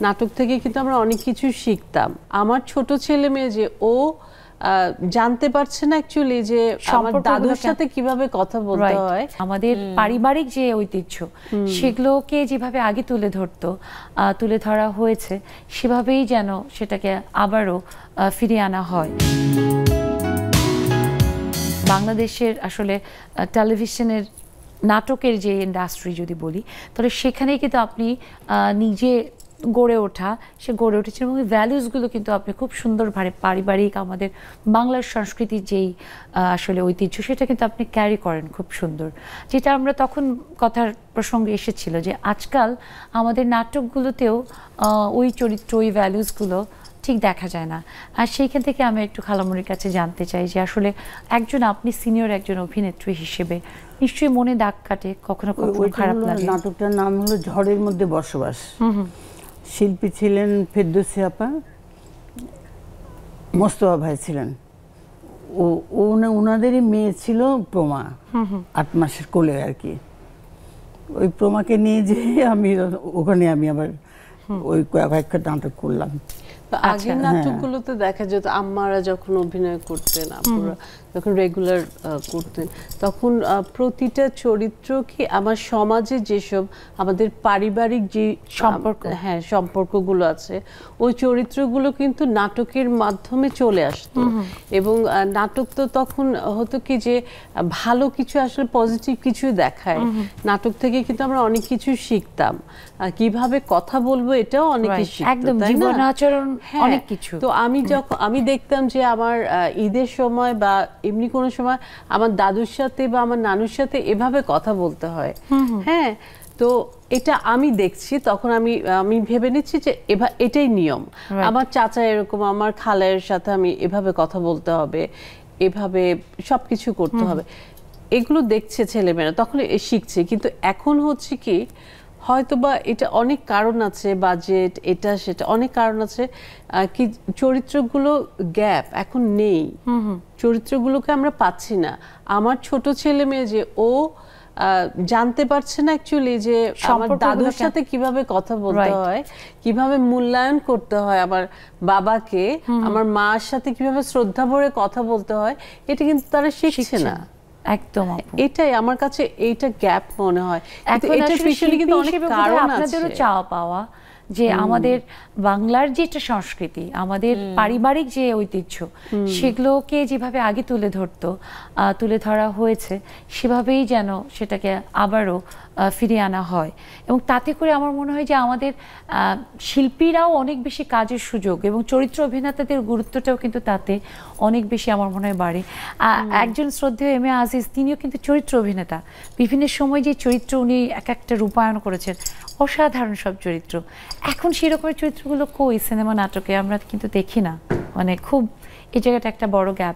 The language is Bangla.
নাটক থেকে কিন্তু আমরা অনেক কিছু শিখতাম। আমার ছোট ছেলে মেয়ে যে ও জানতে পারছে না অ্যাকচুয়ালি যে আমার দাদুর সাথে কিভাবে কথা বলতে হয়। আমাদের পারিবারিক যে ঐতিহ্য সেগুলোকে যেভাবে আগে তুলে ধরা হয়েছে সেভাবেই যেন সেটাকে আবারও ফিরিয়ে আনা হয়। বাংলাদেশের আসলে টেলিভিশনের নাটকের যে ইন্ডাস্ট্রি যদি বলি তাহলে সেখানেই কিন্তু আপনি নিজে গড়ে উঠেছেন এবং ভ্যালুসগুলো কিন্তু আপনি খুব সুন্দরভাবে পারিবারিক আমাদের বাংলার সংস্কৃতির যেই আসলে ঐতিহ্য সেটা কিন্তু আপনি ক্যারি করেন খুব সুন্দর। যেটা আমরা তখন কথার প্রসঙ্গে এসেছিল যে আজকাল আমাদের নাটকগুলোতেও ওই চরিত্র ওই ভ্যালুসগুলো ঠিক দেখা যায় না। আর সেইখান থেকে আমি একটু খালামণির কাছে জানতে চাই যে আসলে আপনি সিনিয়র একজন অভিনেত্রী হিসেবে নিশ্চয়ই মনে দাগ কাটে, কখনো কখনো খারাপ লাগে। নাটকটার নাম হলো ঝড়ের মধ্যে বসবাস। শিল্পী ছিলেন ফেরদৌসী আপা, মোস্তফা ভাই ছিলেন। ওনাদেরই মেয়ে ছিল প্রমা, 8 মাসের কোলে আর কি। ওই প্রমাকে নিয়ে যে ওখানে আমি আবার ওই কয়েকটা নাটক করলাম। আগে নাটকগুলোতে দেখা যেত আম্মারা যখন অভিনয় করতেন, আপুরা যখন রেগুলার করতেন, তখন প্রতিটা চরিত্র কি আমার সমাজে যেসব আমাদের পারিবারিক যে সম্পর্কগুলো আছে ওই চরিত্রগুলো কিন্তু নাটকের মাধ্যমে চলে আসতো। এবং নাটক তো তখন হতো কি যে ভালো কিছু আসলে পজিটিভ কিছু দেখায়। নাটক থেকে কিন্তু আমরা অনেক কিছু শিখতাম, কিভাবে কথা বলবো এটাও অনেকে শিখতো, তাই না? অনেক কিছু। তো আমি দেখতাম যে আমার ঈদের সময় বা এমনি কোনো সময় আমার দাদুর সাথে বা আমার নানুর সাথে এভাবে কথা বলতে হয়। হ্যাঁ, তো এটা আমি দেখছি, তখন আমি ভেবে নিচ্ছি যে এটাই নিয়ম। আমার চাচা এরকম, আমার খালার সাথে আমি এভাবে কথা বলতে হবে, এভাবে সবকিছু করতে হবে, এগুলো দেখছে ছেলেমেয়েরা, তখন শিখছে। কিন্তু এখন হচ্ছে কি হয়তোবা এটা অনেক কারণ আছে, বাজেট, এটা সেটা অনেক কারণ আছে, কি চরিত্রগুলো গ্যাপ এখন নেই, চরিত্রগুলোকে আমরা পাচ্ছি না। আমার ছোট ছেলে মেয়ে যে ও জানতে পারছে না অ্যাকচুয়ালি যে আমার দাদুর সাথে কিভাবে কথা বলতে হয়, কিভাবে মূল্যায়ন করতে হয় আমার বাবাকে, আমার মার সাথে কিভাবে শ্রদ্ধা ভরে কথা বলতে হয়, এটা কিন্তু তারা শিখছে না। একদম, এটাই আমার কাছে এইটা গ্যাপ মনে হয়। এটা পিছনে কিন্তু অনেক কারণ আছে। আপনাদেরও চাওয়া পাওয়া যে আমাদের বাংলার যে একটা সংস্কৃতি, আমাদের পারিবারিক যে ঐতিহ্য সেগুলোকে যেভাবে আগে তুলে ধরা হয়েছে সেভাবেই যেন সেটাকে আবারও ফিরিয়ে আনা হয়। এবং তাতে করে আমার মনে হয় যে আমাদের শিল্পীরাও অনেক বেশি কাজের সুযোগ এবং চরিত্র অভিনেতাদের গুরুত্বটাও কিন্তু তাতে অনেক বেশি আমার মনে হয় বাড়ে। একজন শ্রদ্ধেয় এম এ আজিজ, তিনিও কিন্তু চরিত্র অভিনেতা। বিভিন্ন সময় যে চরিত্র উনি এক একটা রূপায়ণ করেছেন, অসাধারণ সব চরিত্র। এখন সেই রকমের চরিত্রগুলো কই সিনেমা নাটকে আমরা কিন্তু দেখি না, মানে খুব এই জায়গাটা একটা বড় গ্যাপ।